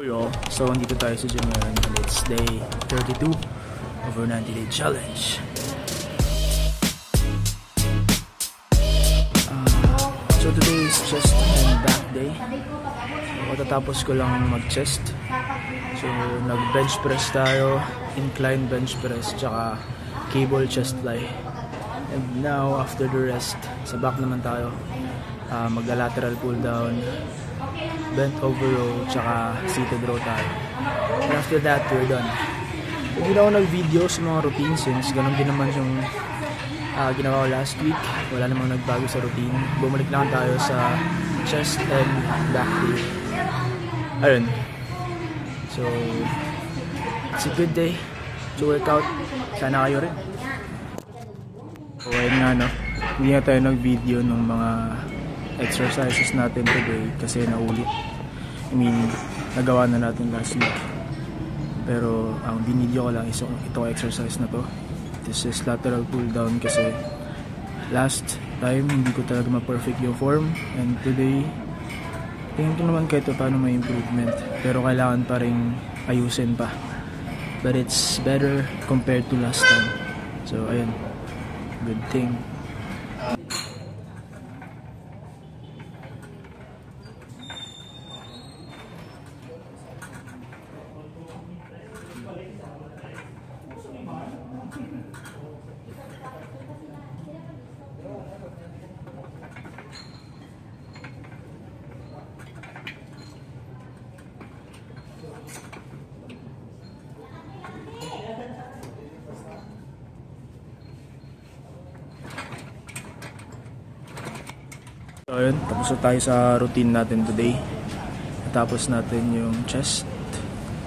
So, dito tayo sa gym ngayon and it's day 32 of our 90-day challenge. So, today is chest and back day. So, katatapos ko lang mag-chest. So, nag-bench press tayo, incline bench press, tsaka cable chest fly. And now, after the rest, sa back naman tayo, mag-lateral pull down, bent over row, tsaka seated row tayo. And after that, we're done. Hindi na ako nag-video sa mga routine since ganun din naman yung ginawa ko last week. Wala namang nagbago sa routine. Bumalik lang tayo sa chest and back day. Ayun. So, it's a good day to work out. Sana kayo rin. So, ayun nga, no? Hindi na tayo nag-video ng mga exercises natin today kasi naulit. I mean, nagawa na natin last week. Pero ang binidyo ko lang is itong exercise na to. This is lateral pull down kasi last time hindi ko talaga ma-perfect yung form, and today tingin ko naman kahit paano may improvement, pero kailangan pa rin ayusin pa. But it's better compared to last time. So ayun, good thing. So ayun, tapos na tayo sa routine natin today. Tapos natin yung chest,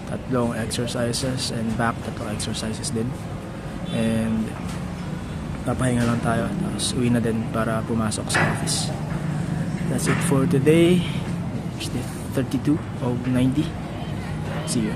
tatlong exercises, and back, tatlong exercises din. And papahinga lang tayo, tapos uwi na din para pumasok sa office. That's it for today. It's the 32 of 90. See you.